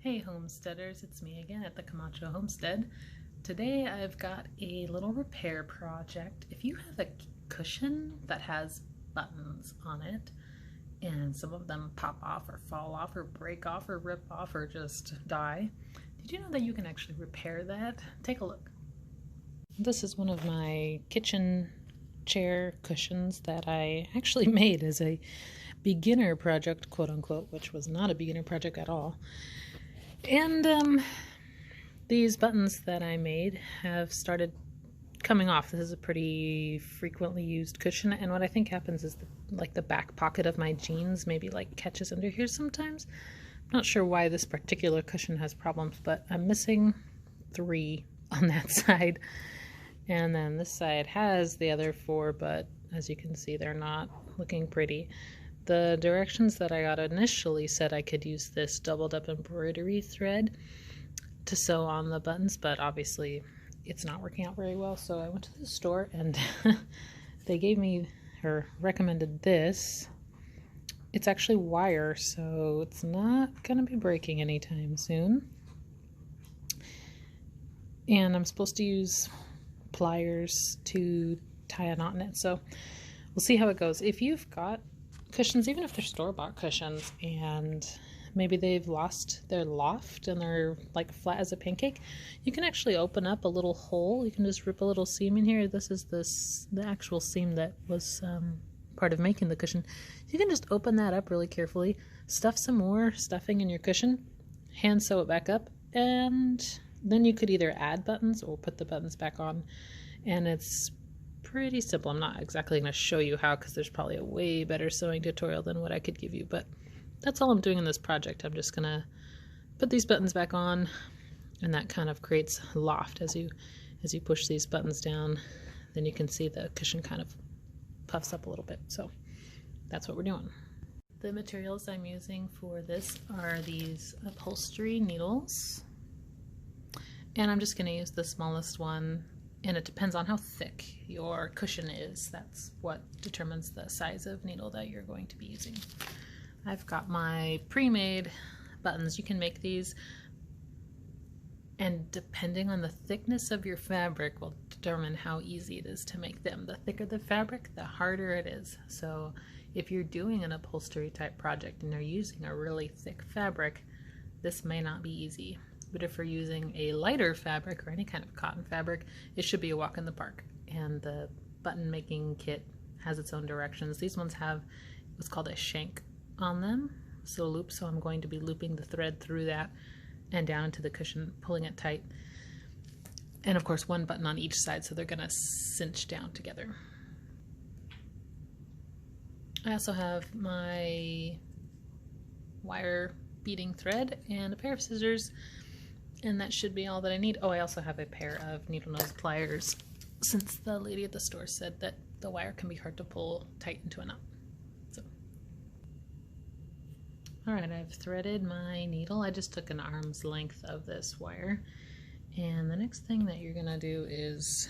Hey homesteaders, it's me again at the Camacho Homestead. Today I've got a little repair project. If you have a cushion that has buttons on it and some of them pop off or fall off or break off or rip off or just die, did you know that you can actually repair that? Take a look. This is one of my kitchen chair cushions that I actually made as a beginner project, quote unquote, which was not a beginner project at all. And these buttons that I made have started coming off. This is a pretty frequently used cushion, and what I think happens is the back pocket of my jeans maybe like catches under here sometimes. I'm not sure why this particular cushion has problems, but I'm missing 3 on that side. And then this side has the other 4, but as you can see, they're not looking pretty. The directions that I got initially said I could use this doubled up embroidery thread to sew on the buttons, but obviously it's not working out very well. So I went to the store and they gave me or recommended this. It's actually wire, so it's not going to be breaking anytime soon. And I'm supposed to use pliers to tie a knot in it, so we'll see how it goes. If you've got cushions, even if they're store-bought cushions and maybe they've lost their loft and they're like flat as a pancake, you can actually open up a little hole. You can just rip a little seam in here. This is the actual seam that was part of making the cushion. You can just open that up really carefully, stuff some more stuffing in your cushion, hand sew it back up, and then you could either add buttons or put the buttons back on. And it's pretty simple. I'm not exactly going to show you how, because there's probably a way better sewing tutorial than what I could give you, but that's all I'm doing in this project. I'm just gonna put these buttons back on, and that kind of creates loft as you push these buttons down. Then you can see the cushion kind of puffs up a little bit. So that's what we're doing. The materials I'm using for this are these upholstery needles, and I'm just going to use the smallest one. And it depends on how thick your cushion is. That's what determines the size of needle that you're going to be using. I've got my pre-made buttons. You can make these, and depending on the thickness of your fabric will determine how easy it is to make them. The thicker the fabric, the harder it is. So if you're doing an upholstery type project and you're using a really thick fabric, this may not be easy. But if you're using a lighter fabric or any kind of cotton fabric, it should be a walk in the park. And the button making kit has its own directions. These ones have what's called a shank on them, so loop. So I'm going to be looping the thread through that and down into the cushion, pulling it tight. And of course, one button on each side, so they're going to cinch down together. I also have my wire beading thread and a pair of scissors. And that should be all that I need. Oh, I also have a pair of needle nose pliers, since the lady at the store said that the wire can be hard to pull tight into a knot. So, all right, I've threaded my needle. I just took an arm's length of this wire. And the next thing that you're gonna do is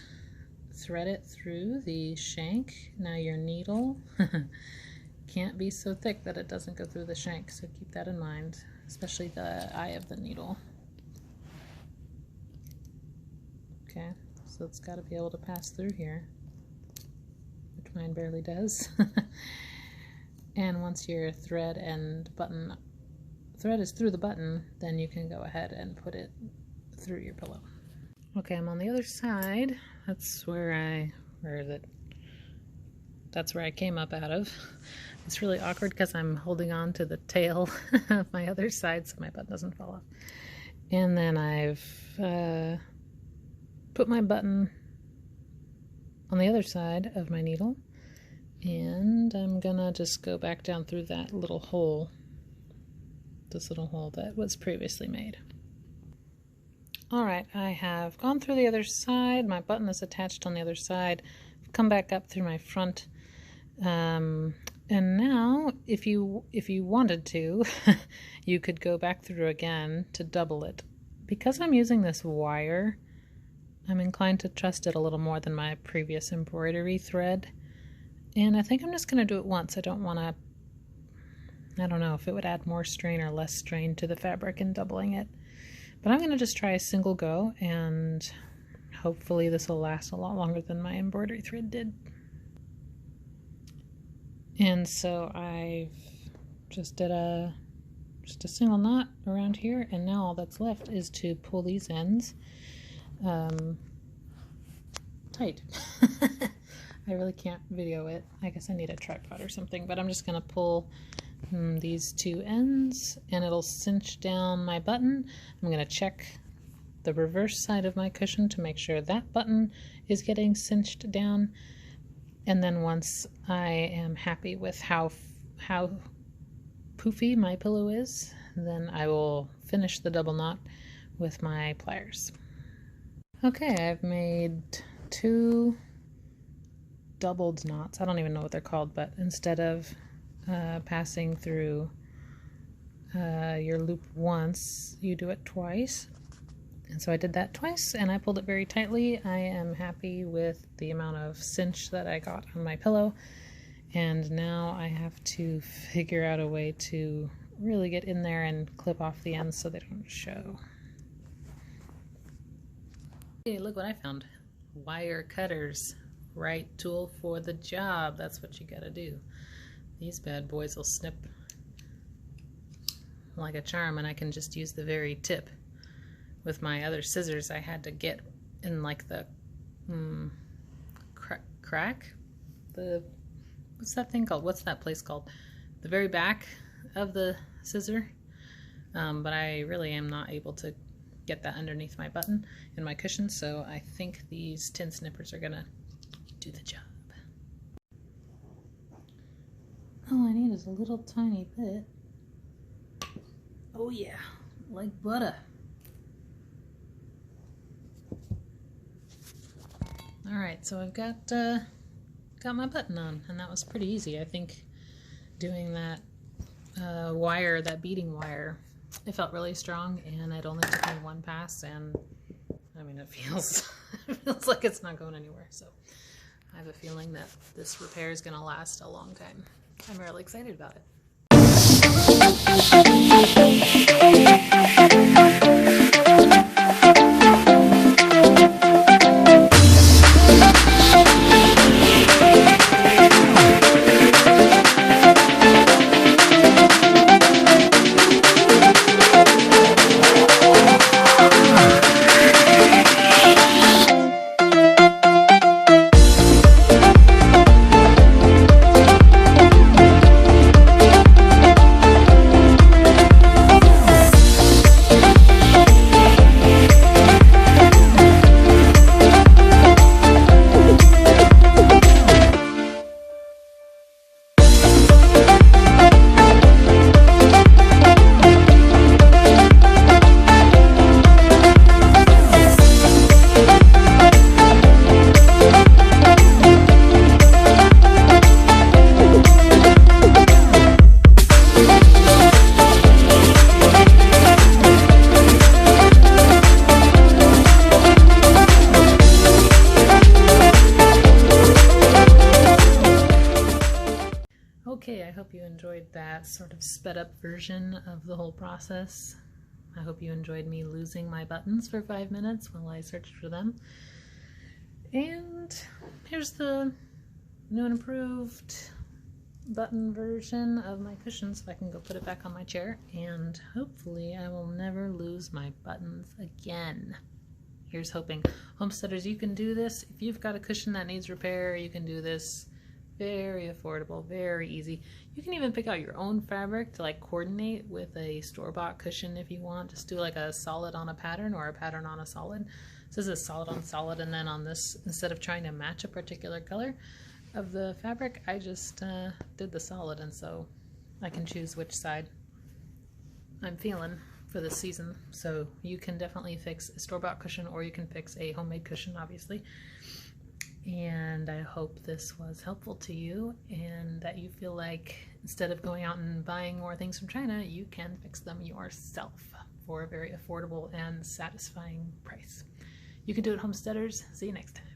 thread it through the shank. Now your needle can't be so thick that it doesn't go through the shank, so keep that in mind, especially the eye of the needle. Okay, so it's got to be able to pass through here, which mine barely does. And once your thread is through the button, then you can go ahead and put it through your pillow. Okay, I'm on the other side. That's where that's where I came up out of. It's really awkward because I'm holding on to the tail of my other side so my button doesn't fall off. And then I've put my button on the other side of my needle, and I'm gonna just go back down through that little hole, this little hole that was previously made. Alright, I have gone through the other side. My button is attached on the other side. I've come back up through my front, and now if you wanted to, you could go back through again to double it. Because I'm using this wire, I'm inclined to trust it a little more than my previous embroidery thread, and I think I'm just going to do it once. I don't want I don't know if it would add more strain or less strain to the fabric in doubling it. But I'm going to just try a single go, and hopefully this will last a lot longer than my embroidery thread did. And so I've just did a single knot around here, and now all that's left is to pull these ends tight. I really can't video it. I guess I need a tripod or something, but I'm just going to pull these two ends and it'll cinch down my button. I'm going to check the reverse side of my cushion to make sure that button is getting cinched down, and then once I am happy with how poofy my pillow is, then I will finish the double knot with my pliers. Okay, I've made 2 doubled knots. I don't even know what they're called, but instead of passing through your loop once, you do it twice. And so I did that twice, and I pulled it very tightly. I am happy with the amount of cinch that I got on my pillow, and now I have to figure out a way to really get in there and clip off the ends so they don't show. Hey, look what I found. Wire cutters. Right tool for the job. That's what you gotta do. These bad boys will snip like a charm, and I can just use the very tip. With my other scissors, I had to get in like the crack? What's that thing called? What's that place called? The very back of the scissor. But I really am not able to get that underneath my button and my cushion, so I think these tin snippers are gonna do the job. All I need is a little tiny bit. Oh yeah, like butter. All right, so I've got my button on, and that was pretty easy. I think doing that wire, that beading wire, it felt really strong, and it only took me 1 pass, and I mean, it feels like it's not going anywhere. So I have a feeling that this repair is going to last a long time. I'm really excited about it. Okay, I hope you enjoyed that sort of sped up version of the whole process. I hope you enjoyed me losing my buttons for 5 minutes while I searched for them. And here's the new and improved button version of my cushion, so I can go put it back on my chair, and hopefully I will never lose my buttons again. Here's hoping. Homesteaders, you can do this. If you've got a cushion that needs repair, you can do this. Very affordable, very easy. You can even pick out your own fabric to like coordinate with a store-bought cushion if you want. Just do like a solid on a pattern or a pattern on a solid. So this is solid on solid, and then on this, instead of trying to match a particular color of the fabric, I just did the solid, and so I can choose which side I'm feeling for this season. So you can definitely fix a store-bought cushion, or you can fix a homemade cushion, obviously. And I hope this was helpful to you, and that you feel like instead of going out and buying more things from China, you can fix them yourself for a very affordable and satisfying price. You can do it, homesteaders. See you next time.